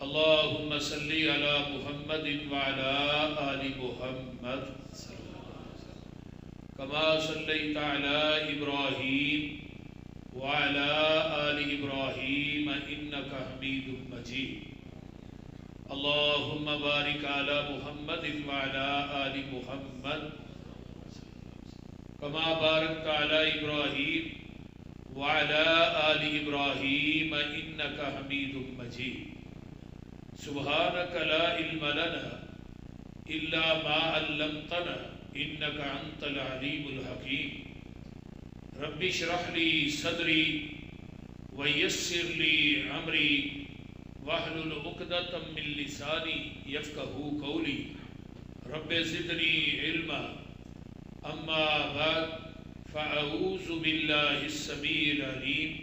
اللهم صل على محمد وعلى آل محمد كما صليت على إبراهيم وعلى آل إبراهيم إنك حميد مجيد اللهم بارك على محمد وعلى آل محمد كما باركت على إبراهيم وعلى آل إبراهيم إنك حميد مجيد سبحانك لا علم لنا إلا ما علمتنا إنك أنت العليم الحكيم رب اشرح لي صدري ويسر لي أمري واحلل عقدة من لساني يفقهوا قولي رب زدني علما أما بعد فأعوذ بالله السميع العليم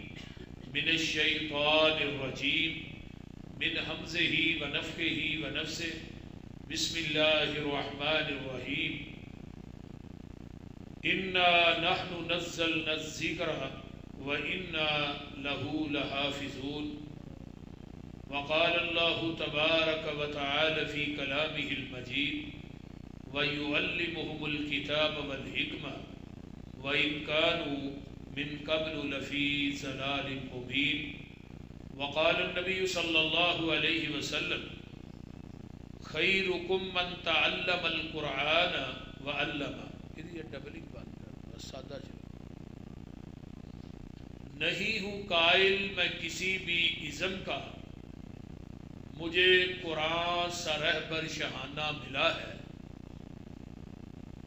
من الشيطان الرجيم من حمزه ونفخه ونفسه بسم الله الرحمن الرحيم إنا نحن نزلنا الذكر وإنا له لحافظون وقال الله تبارك وتعالى في كلامه المجيد ويعلمهم الكتاب والحكمة وإن كانوا من قبل لفي ضلال مبين وقال النبي صلى الله عليه وسلم خيركم من تعلم القرآن وعلمه یہ ڈبلنگ بات ہے سادہ چلو نہیں ہوں قائل میں کسی بھی ازم کا مجھے قرآن سا رہبر شہانہ ملا ہے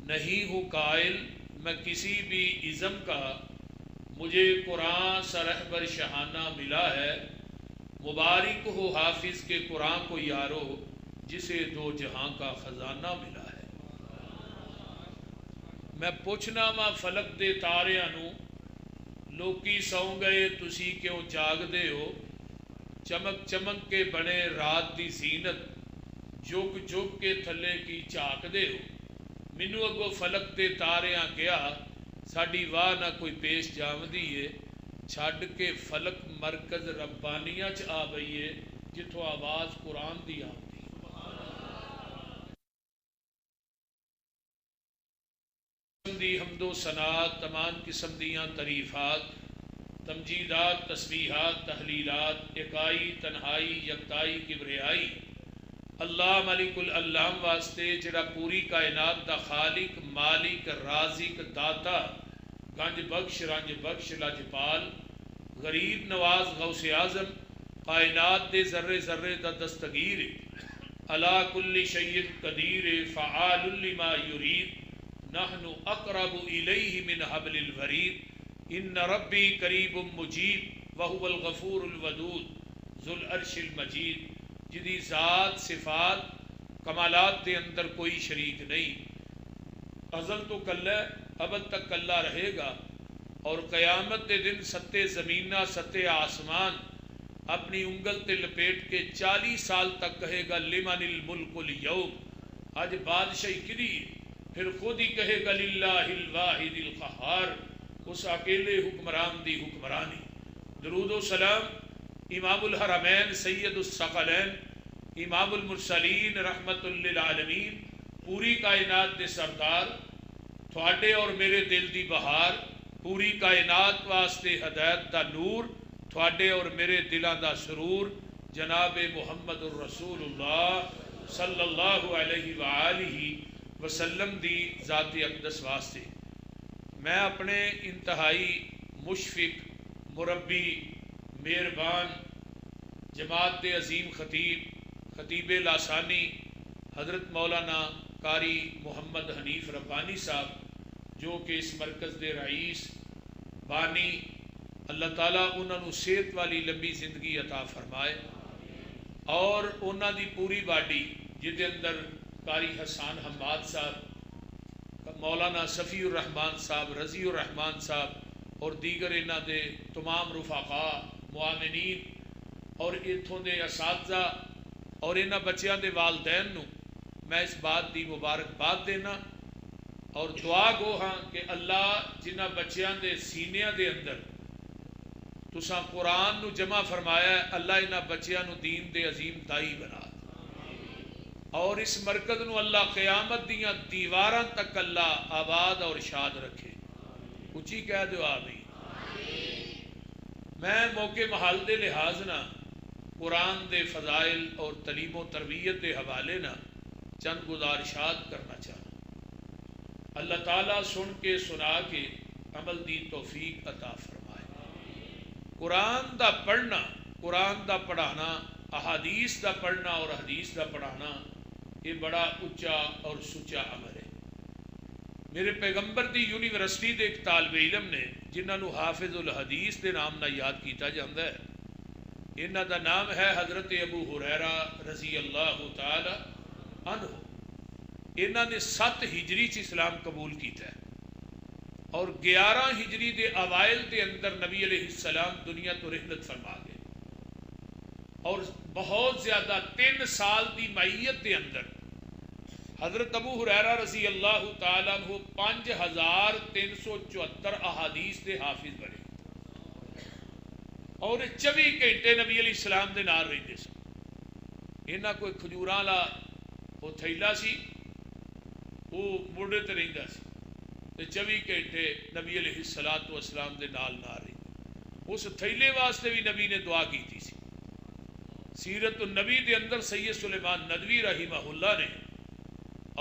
نہیں ہوں قائل میں کسی بھی ازم کا مجھے قرآن سا رہبر شہانہ ملا ہے مبارک ہو حافظ کے قرآن کو یارو جسے دو جہاں کا خزانہ ملا ہے میں پوچھنا وا فلک دے تاریاں نو لوکی سو گئے تسی کیوں جاگ دے ہو چمک چمک کے بنے رات دی زینت جگ جگ کے تھلے کی چاک دے ہو مینو اگو فلک دے تاریاں گیا ساڈی واہ نہ کوئی پیش جاوندی ہے چھڈ کے فلک مرکز ربانیہ چ آ گئی ہے جتھوں آواز قرآن دی آندی دی حمد و ثناء تمام قسم دیاں تعریفات تمجیدات تسبیحات تحلیلات اکائی تنہائی یکتائی کبریائی اللہ ملک العلام واسطے جڑا پوری کائنات دا خالق مالک رازق داتا گنج بخش رنج بخش لجپال غریب نواز غوث اعظم کائنات دے ذرے ذرے دا دستگیر علا کل شیء قدیر فعال لما یرید نحن اقرب الیہ من حبل الورید ان ربی قریب مجیب وہو الغفور الودود ذو العرش المجید جدی ذات صفات کمالات دے اندر کوئی شریک نہیں ازل تو کلہ ابد تک کلہ رہے گا اور قیامت دے دن ستے زمینہ ستے آسمان اپنی انگل تے لپیٹ کے 40 سال تک کہے گا لمن الملک اليوم آج بادشاہی کدی پھر خود ہی کہے گا للہ الواحد القہار اس اکیلے حکمران دی حکمرانی درود و سلام امام الحرمین سید الثقلین امام المرسلین رحمت للعالمین پوری کائنات دے سردار تھوڑے اور میرے دل دی بہار پوری کائنات واسطے ہدایت دا نور تھوڑے اور میرے دلاں دا سرور جناب محمد الرسول اللہ صلی اللہ علیہ وآلہ وسلم دی ذات اقدس واسطے میں اپنے انتہائی مشفق مربی مہربان جماعت دے عظیم خطیب لاسانی حضرت مولانا قاری محمد حنیف ربانی صاحب جو کہ اس مرکز دے رئیس بانی اللہ تعالیٰ انہوں نے صحت والی لمبی زندگی عطا فرمائے اور انہوں دی پوری باڈی جہد اندر قاری حسان حماد صاحب مولانا صفی الرحمان صاحب رضی الرحمان صاحب اور دیگر انہوں دے تمام رفقاء معاونین اور اتھوں دے اساتذہ اور انہاں بچیاں دے والدین نو میں اس بات دی مبارکباد دینا اور دعا گو ہاں کہ اللہ جنہ بچیاں دے سینیاں دے اندر تساں قرآن نو جمع فرمایا ہے، اللہ انہاں بچیاں نو دین دے عظیم دائی بنا، اور اس مرکز نو اللہ قیامت دیاں دیواراں تک اللہ آباد اور شاد رکھے۔ اچھی کہہ دو آمین۔ میں موقع محل دے لحاظ نہ قرآن دے فضائل اور تعلیم و تربیت دے حوالے نہ چند گزارشات کرنا چاہتا، اللہ تعالیٰ سن کے سنا کے عمل دی توفیق عطا فرمائے۔ قرآن دا پڑھنا، قرآن دا پڑھانا، احادیث دا پڑھنا اور حدیث دا پڑھانا یہ بڑا اچا اور سچا عمل ہے۔ میرے پیغمبر دی یونیورسٹی دے ایک طالب علم نے جنہاں نو حافظ الحدیث دے نام نہ یاد کیتا جاندہ ہے، انہاں دا نام ہے حضرت ابو ہریرہ رضی اللہ تعالی عنہ۔ انہاں نے 7 ہجری چ اسلام قبول کیتا ہے اور 11 ہجری دے اوائل دے اندر نبی علیہ السلام دنیا تو رحلت فرما گئے، اور بہت زیادہ 3 سال دی معیت دے اندر حضرت ابو ہریرہ رضی اللہ تعالیٰ عنہ 5374 احادیث دے حافظ بنے، اور 24 گھنٹے نبی علیہ السلام دے نال رہندے سن۔ انہاں کوئی کھجوراں لا وہ تھیلا سی، وہ موڑے تے رہندا سی تے 24 گھنٹے نبی علیہ السلام دے نال رہندے۔ اس تھیلے واسطے بھی نبی نے دعا کیتی سی۔ سیرت النبی دے اندر سید سلیمان ندوی رحمہ اللہ نے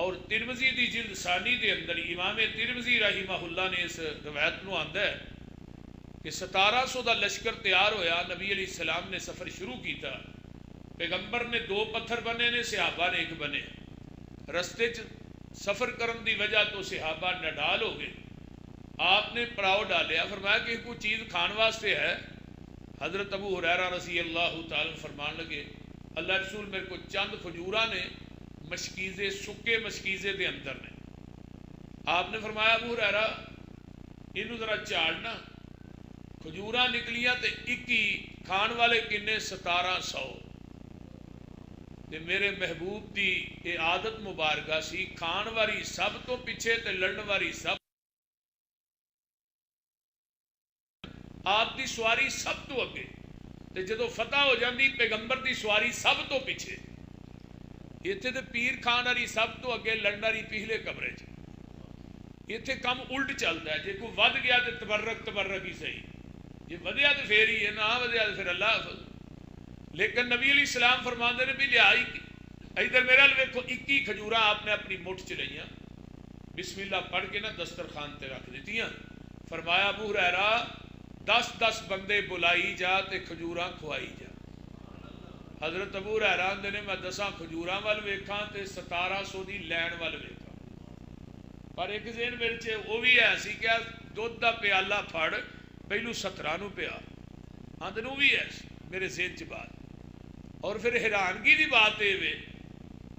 اور ترمذی دی جلد ثانی دے اندر امام ترمذی رحمہ اللہ نے اس روایت نو آندا ہے کہ 1700 دا لشکر تیار ہویا، نبی علیہ السلام نے سفر شروع کیتا، پیغمبر نے 2 پتھر بنے نے، صحابہ نے 1 بنے، رستے چ سفر کرن دی وجہ تو صحابہ نڈال ہو گئے، آپ نے پڑاؤ ڈالیا، فرمایا کہ کوئی چیز کھان واسطے ہے؟ حضرت ابو ہریرہ رضی اللہ تعالی فرمان لگے، اللہ رسول میرے کو چند کھجوراں نے مشکیزے، سکے مشکیزے دے اندر نے۔ آپ نے فرمایا ابو ہریرہ انہوں ذرا چاڑنا، کھجوراں نکلیاں تے 21، کھان والے کنے 1700۔ تے میرے محبوب دی یہ عادت مبارکہ سی، کھان والی سب تو پیچھے تے لڑن والی سب، آپ دی سواری سب تو اگے، تے جدو فتح ہو جاندی پیغمبر دی سواری سب تو پیچھے۔ ایتھے تے پیر کھان والی سب تو اگے، لڑن والی پچھلے کمرے چ۔ ایتھے کم الٹ چلتا ہے، جے کوئی ود گیا تے تبرک ہی صحیح، جے ودیا تے پھر ہی ہے، نہ ودیا تے پھر اللہ حافظ۔ لیکن نبی علیہ السلام فرماندے نے بھی لہائی، ادھر میرا ویکھو 21 کھجوراں آپ نے اپنی مٹھ چ لئیاں، بسم اللہ پڑھ کے نہ دسترخوان تے رکھ دیتیاں۔ فرمایا ابو ہریرہ 10 بندے بلائی جا تے کھجوراں کھوائی جا۔ حضرت ابو ہریرہ نے میں 10 کھجوراں وال ویکھاں تے 1700 دی لین وال ویکھاں، پر ایک ذہن وچ وہ بھی ہے سی کہ دودھ دا پیالہ پھڑ پہلو 17 نو پیا، آندنو بھی ہے میرے ذہن چ بات۔ اور پھر حیرانگی دی بات یہ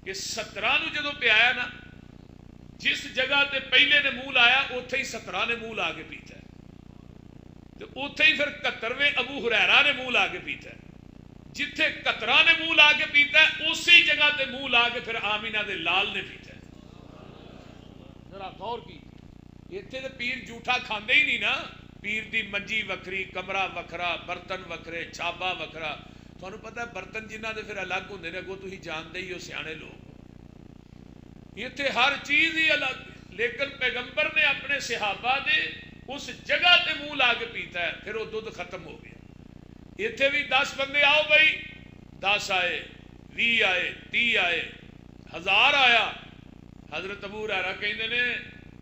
کہ 17 نو جدو پیایا نا، جس جگہ تے پہلے نے منہ لایا اوتھے ہی 17 نے منہ لا کے پیتا ہے، تو اوتھے ہی پھر 71ویں ابو ہریرہ نے منہ لا کے پیتا ہے، جتھے 71 نے منہ لا کے پیتا ہے اسی جگہ تے منہ لا کے پھر آمینہ دے لال نے پیتا ہے۔ ذرا غور کی، ایتھے تے پیر جھوٹا کھاندے ہی نہیں نا، پیر دی منجی وکھری، کمرہ وکھرا، برتن وکھرے، چھابا وکھرا۔ تھانوں پتہ ہے برتن جنہ دے پھر الگ ہوندے نے، اگوں تسی جانتے ہی ہو سیانے لوگ، ایتھے ہر چیز ہی الگ، لیکن پیغمبر نے اپنے صحابہ دے اس جگہ تے منہ لا کے پیتا ہے، پھر وہ دودھ ختم ہو گیا۔ ایتھے بھی 10 بندے آؤ بھائی، 10 آئے، 20 آئے، 30 آئے، 1000 آیا۔ حضرت ابو ہریرہ کہندے نے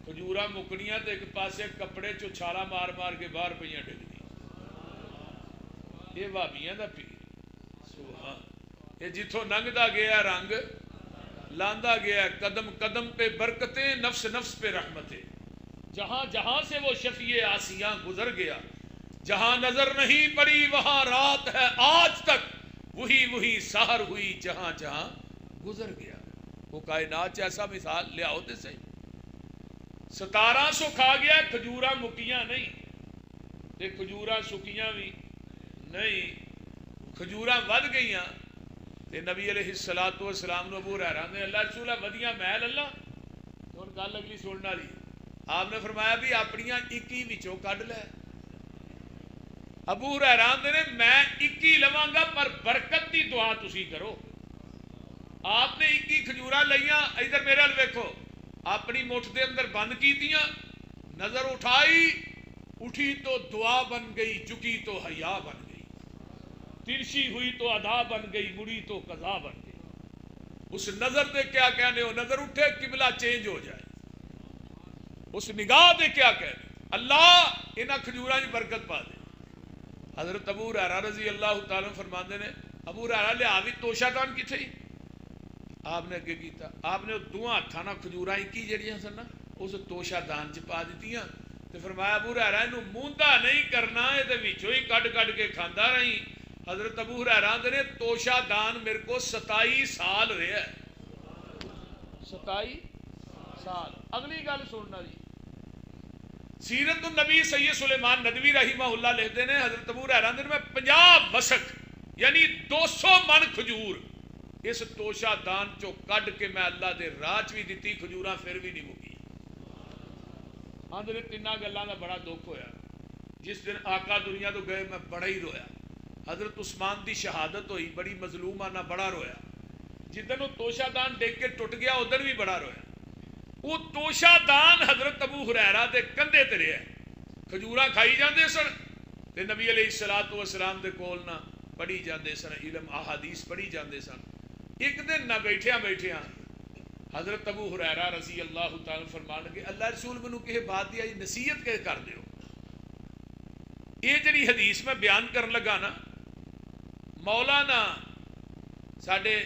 کھجوراں مکنیاں تے ایک پاسے کپڑے چو چھالا مار مار کے باہر پئیاں ڈگ دی۔ یہ وہابیاں دا پیر سبحان، یہ جتھوں لنگدا گیا رنگ لاندا گیا، قدم قدم پہ برکتیں، نفس نفس پہ رحمتیں، جہاں جہاں سے وہ شفیع آسیاں گزر گیا، جہاں نظر نہیں پڑی وہاں رات ہے آج تک، وہی وہی سحر ہوئی جہاں جہاں گزر گیا۔ وہ کائنات ایسا مثال لے آؤ تے صحیح۔ 1700 کھا گیا، کھجوراں مکیاں نہیں تے کھجوراں سکیاں بھی نہیں، کھجوراں ود گئیاں تے نبی علیہ السلام نو ابو ہریرہ نے اللہ رسولہ ودیاں محل اللہ، تو ان گل اگلی سننا لی، آپ نے فرمایا بھی اپنیاں 21 وچوں کڈ لے، ابو ہریرہ آندے نے میں 21 لواں گا پر برکت دی دعا تسی کرو. آپ نے 21 کھجوراں لئیاں, ادھر میرے ال ویکھو, اپنی مٹھ دے اندر بند کیتیاں, نظر اٹھائی, اٹھی تو دعا بن گئی, جھکی تو حیا بن گئی, ترشی ہوئی تو ادا بن گئی, مڑی تو قضا بن گئی. اس نظر دے کیا کہنے ہو, نظر اٹھے قبلہ چینج ہو جائے. اس نگاہ دے کیا کہنے, اللہ انہاں کھجوراں دی برکت پا دے. حضرت ابو ہریرہ رضی اللہ تعالیٰ فرماندے نے, ابو ہریرہ لے آوی توشہ دان کتھے ہی, آپ نے اگے کیتا, آپ نے دوہاں ہتھاں نال کھجوراں 21 جڑیاں سن نا اس توشہ دان چ پا دتیاں تے فرمایا ابو ہریرہ اینو موندا نہیں کرنا, اے دے وچوں ہی کڈ کڈ کے کھاندا رہی. حضرت ابو ہریرہ نے توشہ دان میرے کو 27 سال رہا ہے, 27 سال. اگلی گل سننا جی, سیرت النبی سید سلیمان ندوی رحمہ اللہ لکھتے ہیں, حضرت ابو ہریرہ نے میں 50 وسق یعنی 200 من کھجور اس توشہ دان چو کڈ کے میں اللہ دے راہ چ بھی دتی, کھجوراں پھر بھی نہیں مکی. آندے تیناں گلاں دا بڑا دکھ ہویا. جس دن آقا دنیا تو گئے میں بڑا ہی رویا. حضرت عثمان دی شہادت ہوئی, بڑی مظلومانہ بڑا رویا. جدن وہ توشہ دان دیکھ کے ٹوٹ گیا ادھر بھی بڑا رویا. وہ توشہ دان حضرت ابو ہریرہ دے کندھے تے رہیا, کھجوراں کھائی جاندے سن تے نبی علیہ الصلوۃ والسلام دے کول نہ پڑھی جاندے سن, علم احادیث پڑھی جاندے سن. ایک دن نہ بیٹھیاں بیٹھیاں حضرت ابو ہریرہ رضی اللہ تعالی فرمان لگے, اللہ رسول مینوں کہے بات دی نصیحت کہ کر دیو. یہ جڑی حدیث میں بیان کرن لگا نا, مولانا ساڈے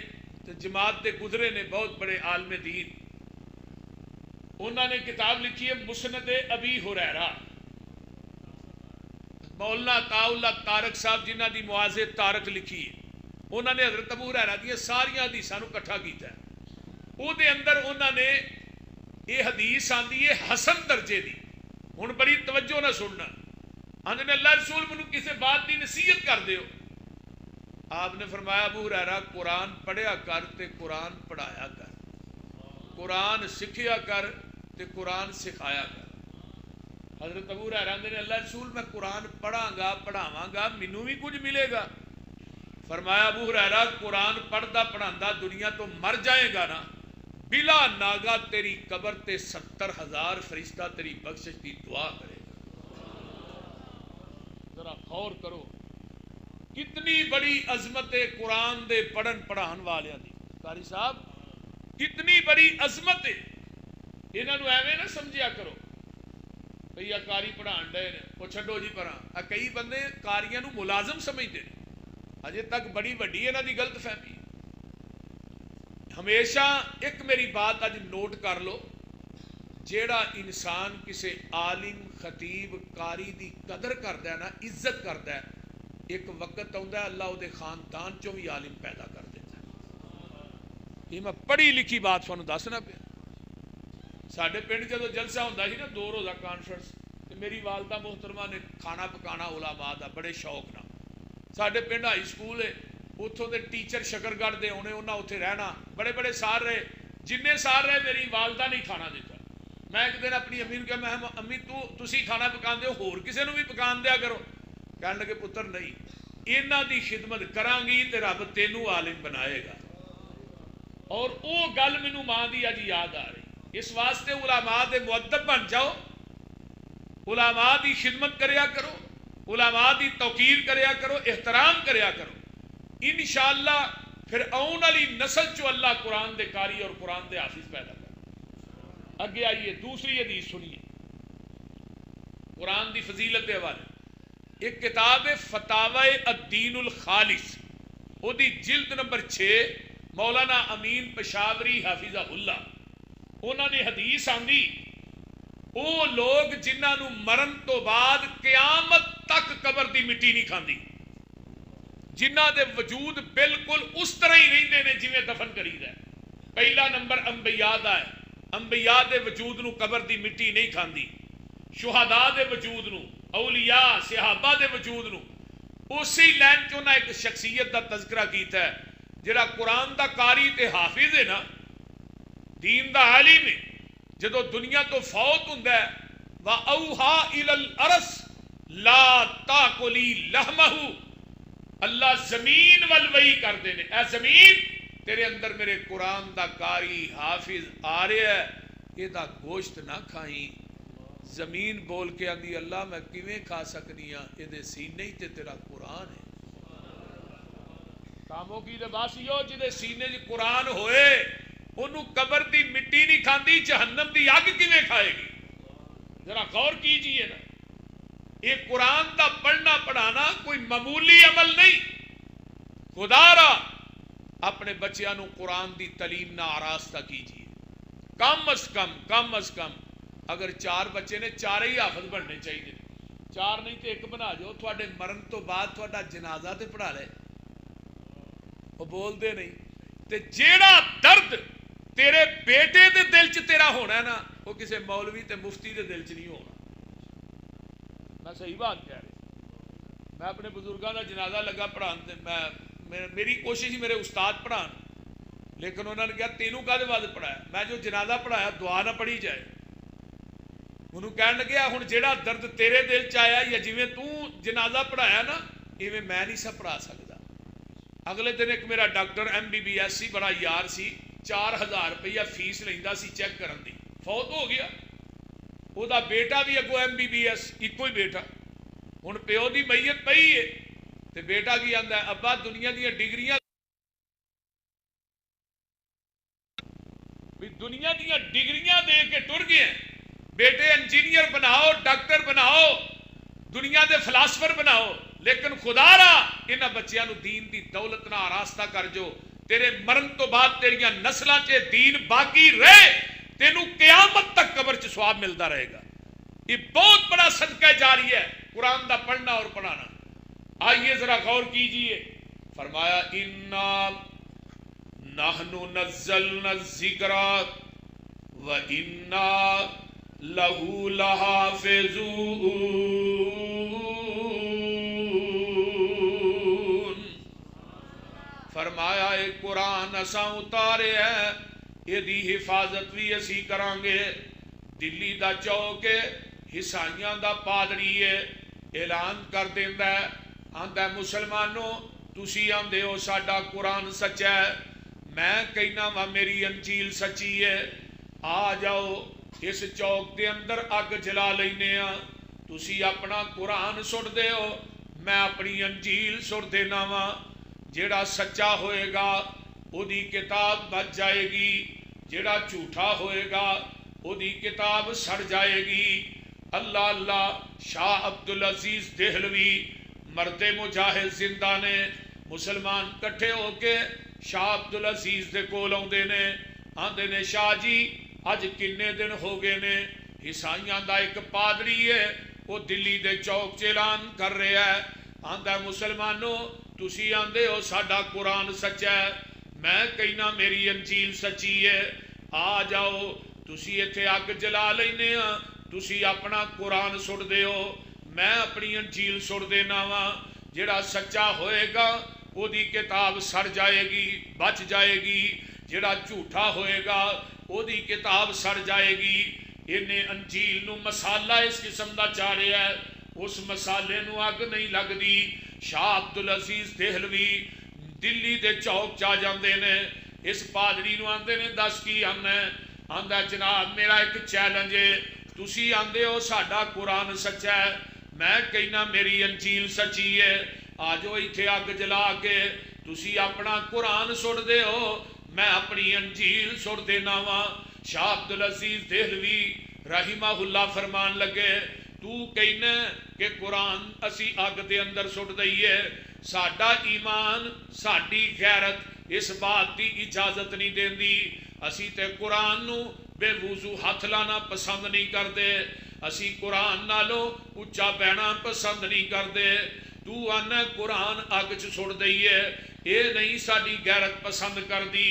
جماعت دے گزرے نے بہت بڑے عالم دین, انہوں نے کتاب لکھی ہے مسند ابی ہریرہ. مولانا عطاء اللہ طارق صاحب جنہ دی مواز طارق لکھی ہے, انہوں نے حضرت ابو ہریرہ دی ساریاں حدیثاں نو اکٹھا کیتا ہے. او دے اندر انہوں نے یہ حدیث آندی ہے حسن درجے دی. ہن بڑی توجہ نہ سننا, آندے نے اللہ رسول منو کسی بات دی نصیحت کر دیو. آپ نے فرمایا ابو ہریرہ قرآن پڑھیا کر تے قرآن پڑھایا کر, قرآن سکھیا کر تے قرآن سکھایا کر. حضرت ابو ہریرہ نے اللہ رسول میں قرآن پڑھاں گا پڑھاواں گا مینوں بھی کچھ ملے گا. فرمایا ابو ہریرہ قرآن پڑھدا پڑھاندا دنیا تو مر جائے گا نا, بلا ناگا تیری قبر تے 70,000 فرشتہ تیری بخشش دی دعا کرے گا. ذرا غور کرو کتنی بڑی عظمت قرآن دے پڑھن پڑھان والیاں دی. قاری صاحب کتنی بڑی عظمت ہے, انہاں نو ایویں نہ سمجھیا کرو بھئی آ قاری پڑھان ڈے نے وہ چھڈو جی پراں. کئی بندے قاریاں نو ملازم سمجھتے ہیں, اجے تک بڑی وڈی انہاں دی غلط فہمی. ہمیشہ ایک میری بات اج نوٹ کر لو, جیڑا انسان کسے عالم خطیب قاری دی قدر کردا ہے نا, عزت کردا ہے, ایک وقت آندا ہے اللہ دے خاندان چوں بھی عالم پیدا کر دیتا ہے. یہ میں پڑھی لکھی بات تھانوں دسنا پیا. ساڈے پنڈ جدوں جلسہ ہوندا سی نا 2 روزہ کانفرنس, تے میری والدہ محترمہ نے کھانا پکانا علماء دا بڑے شوق نال. ساڈے پنڈ ہائی سکول ہے, اتوں دے ٹیچر شکرگڑھ دے ہونے, انہاں اتنے رہنا بڑے بڑے سال رہے. جن سال رہے میری والدہ نہیں کھانا دیتا. میں ایک دن اپنی امی نے کہا, میں امی تسی کھانا پکاندے ہو, ہور کسے نو بھی پکان دیا کرو. کہنے لگے پتر نہیں, انہاں دی خدمت کران گی تے رب تینوں عالم بنائے گا. اور او گل مینوں ماں دی اج یاد آ رہی. اس واسطے علماء دے مؤدب بن جاؤ, علماء دی خدمت کریا کرو, علماء دی توقیر کریا کرو, احترام کریا کرو. انشاءاللہ پھر آن والی نسل چو اللہ قرآن دے قاری اور قرآن دے حافظ پیدا کر. اگے آئیے دوسری حدیث سنیے قرآن دی فضیلت دے حوالے. ایک کتاب ہے فتاوی الدین الخالص, وہ دی جلد نمبر 6, مولانا امین پشاوری حافظہ اللہ. انہوں نے حدیث آندی, وہ لوگ جنہاں نو مرن تو بعد قیامت تک قبر دی مٹی نہیں کھاندی, جنہ دے وجود بالکل اس طرح ہی رہندے نے جویں دفن کریدا ہے. پہلا نمبر انبیاء دا ہے, انبیاء دے وجود نو قبر دی مٹی نہیں کھاندی. شہداء دے وجود نو, اولیاء صحابہ دے وجود نو. اسی لائن چوں نہ ایک شخصیت دا تذکرہ کیتا ہے جڑا قرآن دا قاری تے حافظ ہے نا, دین دا عالم ہے. جدو دنیا تو فوت ہوندا ہے, وَأَوْحَا إِلَى الْأَرْضِ لا تاکلی لحمہ، اللہ زمین ول وہی کرتے ہیں، اے زمین تیرے اندر میرے قرآن دا قاری حافظ آ رہا ہے، یہ دا گوشت نہ کھائیں۔ زمین بول کے آندی اللہ میں کیویں کھا سکنی ہاں، یہ دے سینے ہی تے تیرا قرآن ہے۔ کاموں کی لباسی ہو جدے سینے جی قرآن ہوئے، انہوں قبر دی مٹی نہیں کھاندی، جہنم دی آگ کیویں کھائے گی؟ ذرا غور کیجئے نا، یہ قرآن دا پڑھنا پڑھانا کوئی معمولی عمل نہیں۔ خدا را اپنے بچیاں نو قرآن دی تعلیم نہ آراستہ کیجئے۔ کم از کم اگر 4 بچے نے 4 ہی حافظ بننے چاہیے، 4 نہیں تے 1 بنا جو، تھوڑے مرن تو بعد تھوڑا جنازہ تے پڑھا لے۔ وہ بول دے نہیں تے جیڑا درد تیرے بیٹے دے دل چ تیرا ہونا ہے نا، وہ کسے مولوی تے مفتی دے دل چ نہیں ہونا۔ میں صحیح بات کہہ رہا، میں اپنے بزرگاں دا جنازہ لگا پڑھان، میری کوشش ہی میرے استاد پڑھان، لیکن انہوں نے کہا تینوں کدے واسطے پڑھایا؟ میں جو جنازہ پڑھایا دعا نہ پڑھی جائے۔ انہوں کہنے لگیا ہن جیڑا درد تیرے دل چ آیا یا جویں تو جنازہ پڑھایا نا، ایویں میں نہیں سا پڑھا سکتا۔ اگلے دن ایک میرا ڈاکٹر MBBS سی، بڑا یار سی، 4000 روپیہ فیس لیندا سی چیک کرن دی، فوت ہو گیا۔ وہ دا بیٹا بھی اگو MBBS، ایکو ہی بیٹا، ہن پیو دی میت پئی ہے تے بیٹا کی آندا ہے ابا دنیا دیا ڈگریاں دنیا دیا ڈگریاں دے کے ٹر گئے ہیں، بیٹے انجینئر بناؤ، ڈاکٹر بناؤ، دنیا دے فلاسفر بناؤ، لیکن خدا را انہاں بچیاں نو دین دی دولت نہ آراستہ کر جو، تیرے مرن تو بعد تیریاں نسلاں چے دین باقی رہے، تینوں قیامت تک قبر چ ثواب ملتا رہے گا۔ یہ بہت بڑا صدقہ جاری ہے قرآن دا پڑھنا اور پڑھانا۔ آئیے ذرا غور کیجئے، فرمایا اِنَّا نَحْنُ نَزَّلْنَا الذِّكْرَ وَإِنَّا لَهُ لَحَافِظُونَ۔ فرمایا اے قرآن اساں اتارے ہے، یہ دی حفاظت بھی اسی کران گے۔ دلی دا چوک حسائیاں دا پادری ہے، اعلان کر دیندا ہے، آندا ہے مسلمانوں تسی آندے ہو ساڈا قرآن سچا ہے، میں کہنا وا میری انجیل سچی ہے، آ جاؤ اس چوک دے اندر اگ جلا لینے ہاں، تسی اپنا قرآن سٹ دے ہو، میں اپنی انجیل سٹ دینا وا، جیڑا سچا ہوئے گا او دی کتاب بچ جائے گی، جیڑا جھوٹا ہوئے گا او دی کتاب سڑ جائے گی۔ اللہ اللہ شاہ عبدالعزیز دہلوی مرد مجاہد زندہ نے مسلمان کٹھے ہو کے شاہ عبدالعزیز دے کول آندے نے، آندے نے شاہ جی اج کنے دن ہو گئے نے، عیسائیاں دا ایک پادری ہے وہ دلی دے چوک چ اعلان کر رہا ہے، آندا ہے مسلمانوں تسی آندے ہو ساڈا قرآن سچا ہے، میں کہنا میری انجیل سچی ہے، آ جاؤ تسی ایتھے اگ جلا لینے ہاں، تسی اپنا قرآن سٹ دے ہو، میں اپنی انجیل سٹ دینا وا، جڑا سچا ہوئے گا وہ دی کتاب سڑ جائے گی بچ جائے گی، جڑا جھوٹا ہوئے گا وہ دی کتاب سڑ جائے گی۔ انہیں انجیل نو مسالہ اس قسم دا چاہ رہا ہے، اس مسالے نو اگ نہیں لگ دی۔ شاہ عبدالعزیز دہلوی دلی دے چوک چا جاندے نے، اس پادری نو آندے نے دس کی آنا ہے، آندا جناب میرا ایک چیلنج ہے، تسی آندے ہو ساڈا قرآن سچا ہے، میں کہنا میری انجیل سچی ہے، آجو ایتھے اگ جلا کے تسی اپنا قرآن سٹ دے ہو، میں اپنی انجیل سٹ دینا وا۔ شاہ عبدالعزیز دہلوی رحمہ اللہ فرمان لگے تو کہنا کہ قرآن اسی اگ دے اندر سٹ دئیے، ساڈا ایمان ساڈی غیرت اس بات دی اجازت نہیں دیندی، اسی تے قرآن نو بے وضو ہاتھ لانا پسند نہیں کردے، اسی قرآن نالوں اچا بہنا پسند نہیں کردے، تو آنا قرآن اگ چ سٹ دئیے، اے نہیں ساڈی غیرت پسند کر دی،